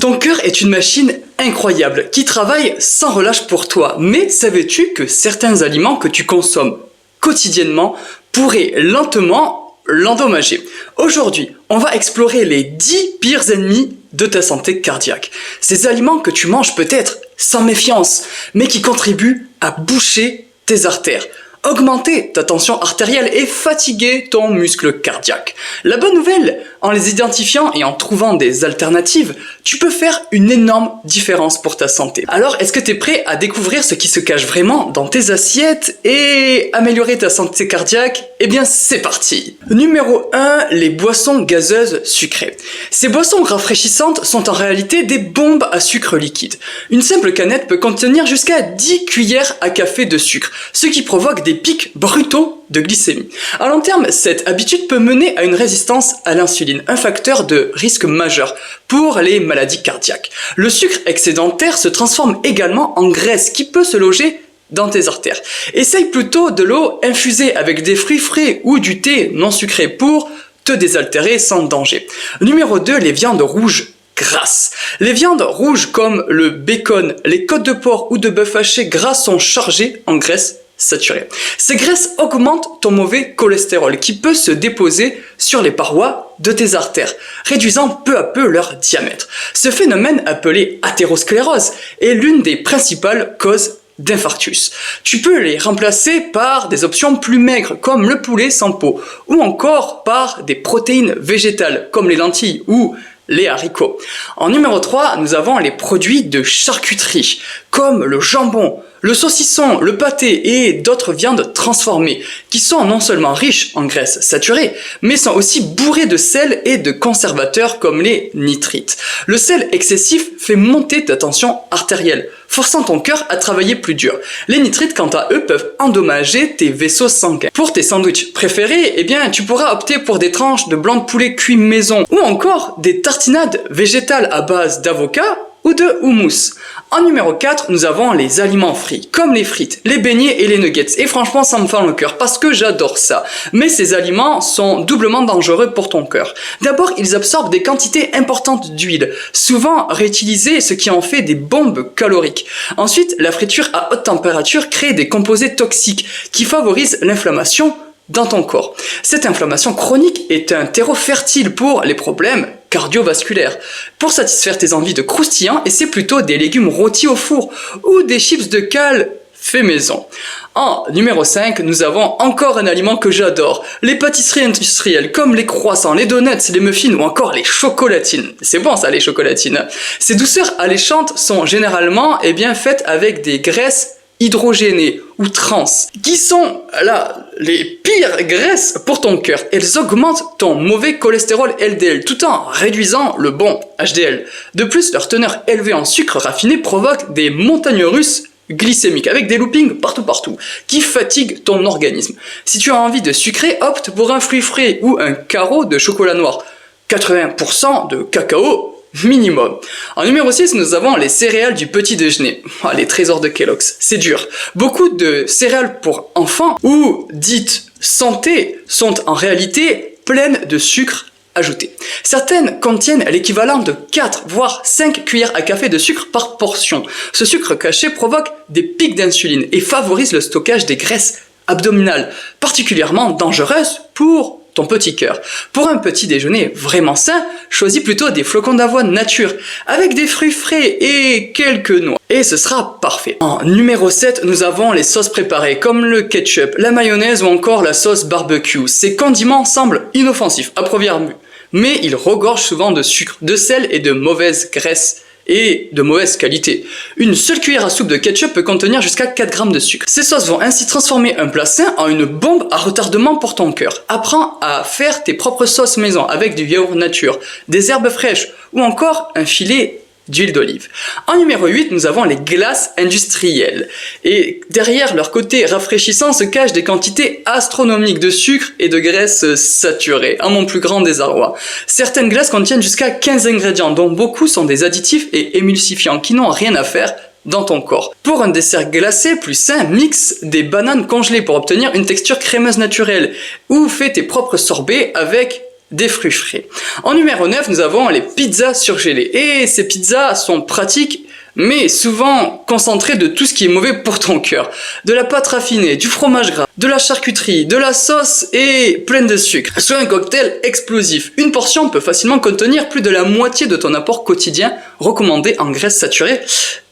Ton cœur est une machine incroyable qui travaille sans relâche pour toi. Mais savais-tu que certains aliments que tu consommes quotidiennement pourraient lentement l'endommager? Aujourd'hui, on va explorer les 10 pires ennemis de ta santé cardiaque. Ces aliments que tu manges peut-être sans méfiance, mais qui contribuent à boucher tes artères, augmenter ta tension artérielle et fatiguer ton muscle cardiaque. La bonne nouvelle, en les identifiant et en trouvant des alternatives, tu peux faire une énorme différence pour ta santé. Alors, est-ce que tu es prêt à découvrir ce qui se cache vraiment dans tes assiettes et améliorer ta santé cardiaque? Eh bien, c'est parti! Numéro 1, les boissons gazeuses sucrées. Ces boissons rafraîchissantes sont en réalité des bombes à sucre liquide. Une simple canette peut contenir jusqu'à 10 cuillères à café de sucre, ce qui provoque des pics brutaux de glycémie. À long terme, cette habitude peut mener à une résistance à l'insuline, un facteur de risque majeur pour les maladies cardiaques. Le sucre excédentaire se transforme également en graisse qui peut se loger dans tes artères. Essaye plutôt de l'eau infusée avec des fruits frais ou du thé non sucré pour te désaltérer sans danger. Numéro 2, les viandes rouges grasses. Les viandes rouges comme le bacon, les côtes de porc ou de bœuf haché gras sont chargées en graisse saturée. Ces graisses augmentent ton mauvais cholestérol qui peut se déposer sur les parois de tes artères, réduisant peu à peu leur diamètre. Ce phénomène, appelé athérosclérose, est l'une des principales causes d'infarctus. Tu peux les remplacer par des options plus maigres comme le poulet sans peau ou encore par des protéines végétales comme les lentilles ou les haricots. En numéro 3, nous avons les produits de charcuterie comme le jambon, le saucisson, le pâté et d'autres viandes transformées qui sont non seulement riches en graisses saturées, mais sont aussi bourrées de sel et de conservateurs comme les nitrites. Le sel excessif fait monter ta tension artérielle, forçant ton cœur à travailler plus dur. Les nitrites, quant à eux, peuvent endommager tes vaisseaux sanguins. Pour tes sandwichs préférés, eh bien, tu pourras opter pour des tranches de blanc de poulet cuit maison ou encore des tartinades végétales à base d'avocat ou de houmous. En numéro 4, nous avons les aliments frits, comme les frites, les beignets et les nuggets. Et franchement, ça me fend le cœur parce que j'adore ça. Mais ces aliments sont doublement dangereux pour ton cœur. D'abord, ils absorbent des quantités importantes d'huile, souvent réutilisées, ce qui en fait des bombes caloriques. Ensuite, la friture à haute température crée des composés toxiques qui favorisent l'inflammation dans ton corps. Cette inflammation chronique est un terreau fertile pour les problèmes cardiovasculaires. Pour satisfaire tes envies de croustillant, essaie plutôt des légumes rôtis au four ou des chips de cale fait maison. En numéro 5, nous avons encore un aliment que j'adore, les pâtisseries industrielles comme les croissants, les donuts, les muffins ou encore les chocolatines. C'est bon ça, les chocolatines. Ces douceurs alléchantes sont généralement faites avec des graisses hydrogénées ou trans, qui sont là les pires graisses pour ton cœur. Elles augmentent ton mauvais cholestérol LDL tout en réduisant le bon HDL. De plus, leur teneur élevée en sucre raffiné provoque des montagnes russes glycémiques avec des loopings partout qui fatiguent ton organisme. Si tu as envie de sucrer, opte pour un fruit frais ou un carreau de chocolat noir. 80% de cacao minimum. En numéro 6, nous avons les céréales du petit déjeuner. Les trésors de Kellogg's. C'est dur. Beaucoup de céréales pour enfants, ou dites santé, sont en réalité pleines de sucre ajouté. Certaines contiennent l'équivalent de 4 voire 5 cuillères à café de sucre par portion. Ce sucre caché provoque des pics d'insuline et favorise le stockage des graisses abdominales, particulièrement dangereuses pour ton petit cœur. Pour un petit déjeuner vraiment sain, choisis plutôt des flocons d'avoine nature, avec des fruits frais et quelques noix. Et ce sera parfait. En numéro 7, nous avons les sauces préparées, comme le ketchup, la mayonnaise ou encore la sauce barbecue. Ces condiments semblent inoffensifs à première vue, mais ils regorgent souvent de sucre, de sel et de mauvaises graisses et de mauvaise qualité. Une seule cuillère à soupe de ketchup peut contenir jusqu'à 4 grammes de sucre. Ces sauces vont ainsi transformer un plat sain en une bombe à retardement pour ton cœur. Apprends à faire tes propres sauces maison avec du yaourt nature, des herbes fraîches ou encore un filet d'huile d'olive. En numéro 8, nous avons les glaces industrielles. Et derrière leur côté rafraîchissant se cachent des quantités astronomiques de sucre et de graisse saturée, à mon plus grand désarroi. Certaines glaces contiennent jusqu'à 15 ingrédients, dont beaucoup sont des additifs et émulsifiants qui n'ont rien à faire dans ton corps. Pour un dessert glacé plus sain, mixe des bananes congelées pour obtenir une texture crémeuse naturelle ou fais tes propres sorbets avec des fruits frais. En numéro 9, nous avons les pizzas surgelées. Et ces pizzas sont pratiques, mais souvent concentrées de tout ce qui est mauvais pour ton cœur. De la pâte raffinée, du fromage gras, de la charcuterie, de la sauce et pleine de sucre. Soit un cocktail explosif. Une portion peut facilement contenir plus de la moitié de ton apport quotidien recommandé en graisses saturées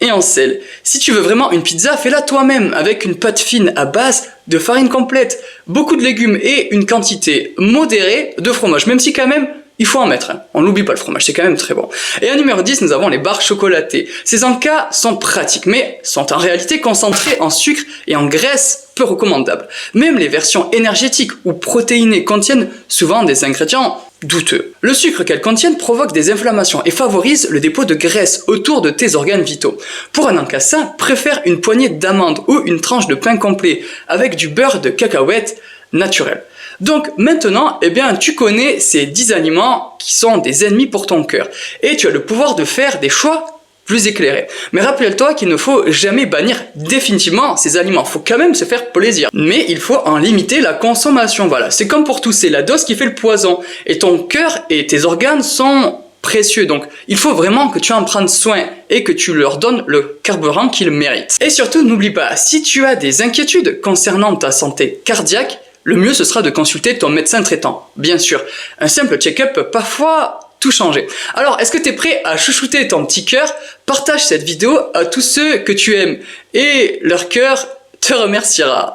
et en sel. Si tu veux vraiment une pizza, fais-la toi-même avec une pâte fine à base de farine complète, beaucoup de légumes et une quantité modérée de fromage, même si quand même il faut en mettre, hein. On n'oublie pas le fromage, c'est quand même très bon. Et en numéro 10, nous avons les barres chocolatées. Ces encas sont pratiques, mais sont en réalité concentrés en sucre et en graisse peu recommandables. Même les versions énergétiques ou protéinées contiennent souvent des ingrédients douteux. Le sucre qu'elles contiennent provoque des inflammations et favorise le dépôt de graisse autour de tes organes vitaux. Pour un encas sain, préfère une poignée d'amandes ou une tranche de pain complet avec du beurre de cacahuète naturel. Donc maintenant, tu connais ces 10 aliments qui sont des ennemis pour ton cœur. Et tu as le pouvoir de faire des choix plus éclairés. Mais rappelle-toi qu'il ne faut jamais bannir définitivement ces aliments. Il faut quand même se faire plaisir. Mais il faut en limiter la consommation. Voilà, c'est comme pour tout, c'est la dose qui fait le poison. Et ton cœur et tes organes sont précieux. Donc il faut vraiment que tu en prennes soin et que tu leur donnes le carburant qu'ils méritent. Et surtout, n'oublie pas, si tu as des inquiétudes concernant ta santé cardiaque, le mieux ce sera de consulter ton médecin traitant. Bien sûr, un simple check-up peut parfois tout changer. Alors, est-ce que tu es prêt à chouchouter ton petit cœur? Partage cette vidéo à tous ceux que tu aimes et leur cœur te remerciera.